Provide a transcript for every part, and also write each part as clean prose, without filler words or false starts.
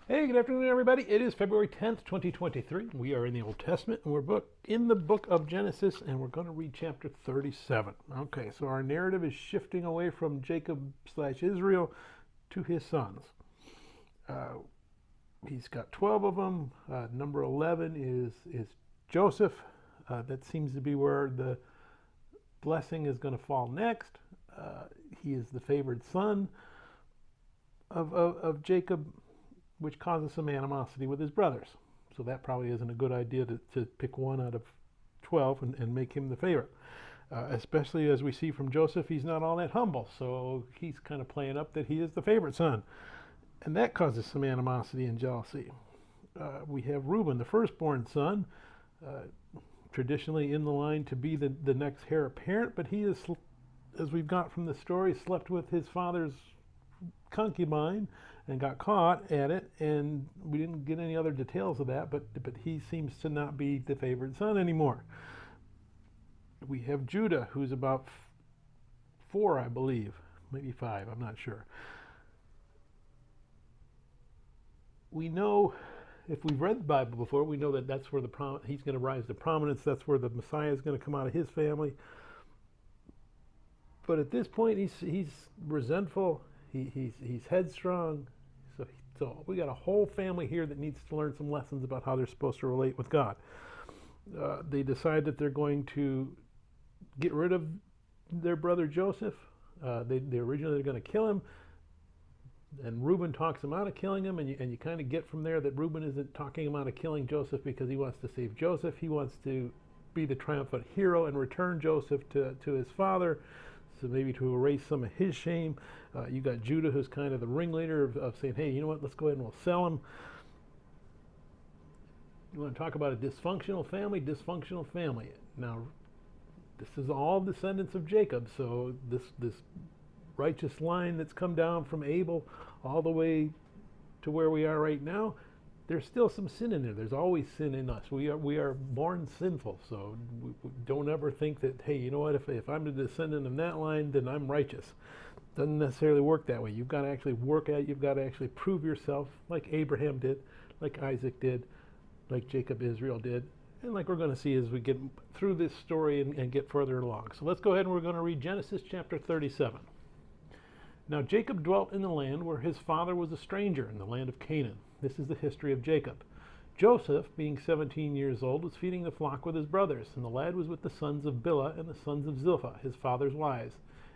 Hey, good afternoon, everybody. It is February 10th, 2023. We are in the Old Testament, and we're in the book of Genesis, and we're going to read chapter 37. Okay, so our narrative is shifting away from Jacob/Israel to his sons. He's got 12 of them. Number 11 is Joseph. That seems to be where the blessing is going to fall next. He is the favored son of Jacob, which causes some animosity with his brothers. So that probably isn't a good idea to pick one out of 12 and make him the favorite. Especially as we see from Joseph, he's not all that humble. So he's kind of playing up that he is the favorite son. And that causes some animosity and jealousy. We have Reuben, the firstborn son, traditionally in the line to be the next heir apparent, but he is, as we've got from the story, slept with his father's concubine and got caught at it, and we didn't get any other details of that, but he seems to not be the favorite son anymore. We have Judah, who's about 4, I believe, maybe 5, I'm not sure. We know, if we've read the Bible before, we know that that's where he's going to rise to prominence. That's where the Messiah is going to come out of his family. But at this point, he's resentful. He's headstrong. So we got a whole family here that needs to learn some lessons about how they're supposed to relate with God. They decide that they're going to get rid of their brother Joseph. They originally were going to kill him. And Reuben talks him out of killing him, and you kind of get from there that Reuben isn't talking him out of killing Joseph because he wants to save Joseph. He wants to be the triumphant hero and return Joseph to his father, so maybe to erase some of his shame. You got Judah, who's kind of the ringleader of saying, hey, you know what, let's go ahead and we'll sell him. You want to talk about a dysfunctional family? Dysfunctional family. Now, this is all descendants of Jacob, so this righteous line that's come down from Abel all the way to where we are right now, there's still some sin in there. There's always sin in us. We are born sinful, so we don't ever think that, hey, you know what, if I'm the descendant of that line, then I'm righteous. Doesn't necessarily work that way. You've got to actually work at it. You've got to actually prove yourself, like Abraham did, like Isaac did, like Jacob Israel did, and like we're going to see as we get through this story and get further along. So let's go ahead and we're going to read Genesis chapter 37. Now Jacob dwelt in the land where his father was a stranger, in the land of Canaan. This is the history of Jacob. Joseph, being 17 years old, was feeding the flock with his brothers, and the lad was with the sons of Bilhah and the sons of Zilpah, his father's wives.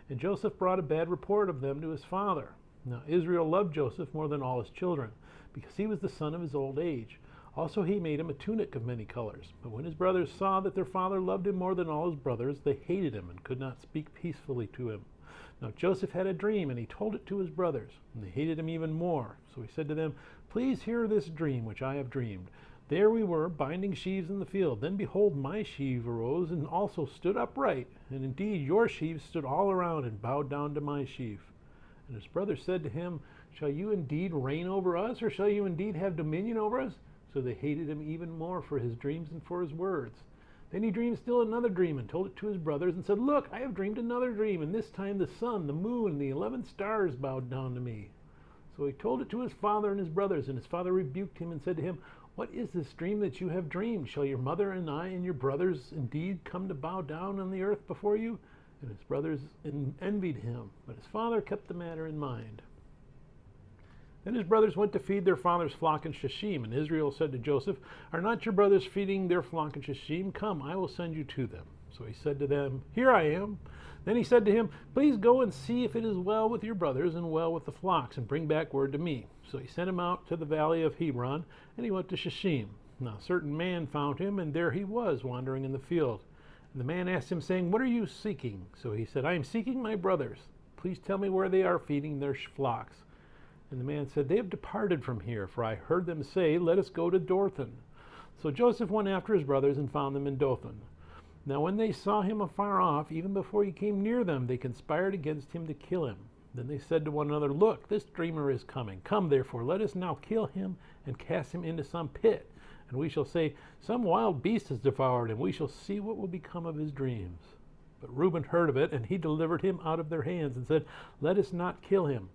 And Joseph brought a bad report of them to his father. Now Israel loved Joseph more than all his children, because he was the son of his old age. Also he made him a tunic of many colors. But when his brothers saw that their father loved him more than all his brothers, they hated him and could not speak peacefully to him. Now Joseph had a dream, and he told it to his brothers, and they hated him even more. So he said to them, please hear this dream which I have dreamed. There we were, binding sheaves in the field. Then behold, my sheaf arose and also stood upright. And indeed your sheaves stood all around and bowed down to my sheaf. And his brothers said to him, shall you indeed reign over us, or shall you indeed have dominion over us? So they hated him even more for his dreams and for his words. Then he dreamed still another dream and told it to his brothers and said, look, I have dreamed another dream, and this time the sun, the moon, and the 11 stars bowed down to me. So he told it to his father and his brothers, and his father rebuked him and said to him, what is this dream that you have dreamed? Shall your mother and I and your brothers indeed come to bow down on the earth before you? And his brothers envied him, but his father kept the matter in mind. Then his brothers went to feed their father's flock in Shechem, and Israel said to Joseph, are not your brothers feeding their flock in Shechem? Come, I will send you to them. So he said to them, here I am. Then he said to him, please go and see if it is well with your brothers and well with the flocks, and bring back word to me. So he sent him out to the valley of Hebron, and he went to Shechem. Now a certain man found him, and there he was, wandering in the field. And the man asked him, saying, what are you seeking? So he said, I am seeking my brothers. Please tell me where they are feeding their flocks. And the man said, they have departed from here, for I heard them say, let us go to Dothan. So Joseph went after his brothers and found them in Dothan. Now when they saw him afar off, even before he came near them, they conspired against him to kill him. Then they said to one another, look, this dreamer is coming. Come, therefore, let us now kill him and cast him into some pit. And we shall say, some wild beast has devoured him. We shall see what will become of his dreams. But Reuben heard of it, and he delivered him out of their hands and said, let us not kill him.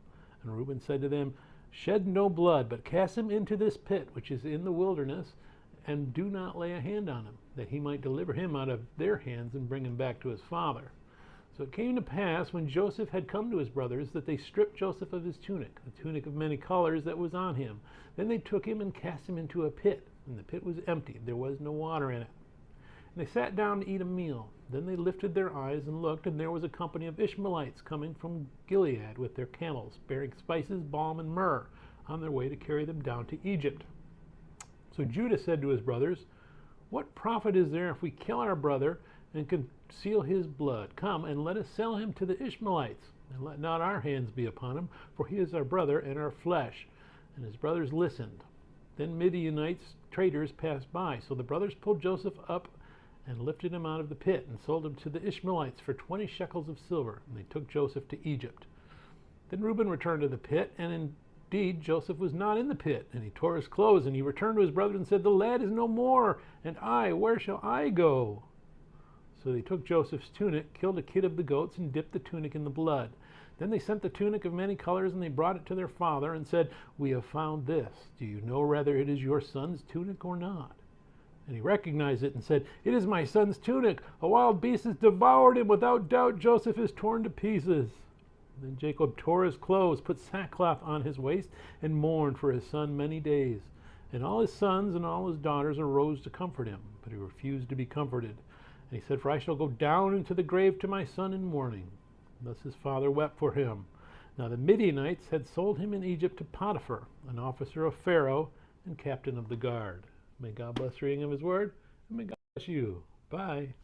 And Reuben said to them, Shed no blood, but cast him into this pit which is in the wilderness, and do not lay a hand on him, that he might deliver him out of their hands and bring him back to his father. So it came to pass, when Joseph had come to his brothers, that they stripped Joseph of his tunic, the tunic of many colors that was on him. Then they took him and cast him into a pit, and the pit was empty, there was no water in it. And they sat down to eat a meal. Then they lifted their eyes and looked, and there was a company of Ishmaelites coming from Gilead with their camels, bearing spices, balm, and myrrh, on their way to carry them down to Egypt. So Judah said to his brothers, "What profit is there if we kill our brother and conceal his blood? Come, and let us sell him to the Ishmaelites, and let not our hands be upon him, for he is our brother and our flesh." And his brothers listened. Then Midianites, traders, passed by. So the brothers pulled Joseph up and lifted him out of the pit, and sold him to the Ishmaelites for 20 shekels of silver, and they took Joseph to Egypt. Then Reuben returned to the pit, and indeed Joseph was not in the pit, and he tore his clothes, and he returned to his brothers and said, "The lad is no more, and I, where shall I go?" So they took Joseph's tunic, killed a kid of the goats, and dipped the tunic in the blood. Then they sent the tunic of many colors, and they brought it to their father, and said, "We have found this. Do you know whether it is your son's tunic or not?" And he recognized it and said, "It is my son's tunic. A wild beast has devoured him. Without doubt, Joseph is torn to pieces." Then Jacob tore his clothes, put sackcloth on his waist, and mourned for his son many days. And all his sons and all his daughters arose to comfort him, but he refused to be comforted. And he said, "For I shall go down into the grave to my son in mourning." Thus his father wept for him. Now the Midianites had sold him in Egypt to Potiphar, an officer of Pharaoh and captain of the guard. May God bless the reading of his word, and may God bless you. Bye.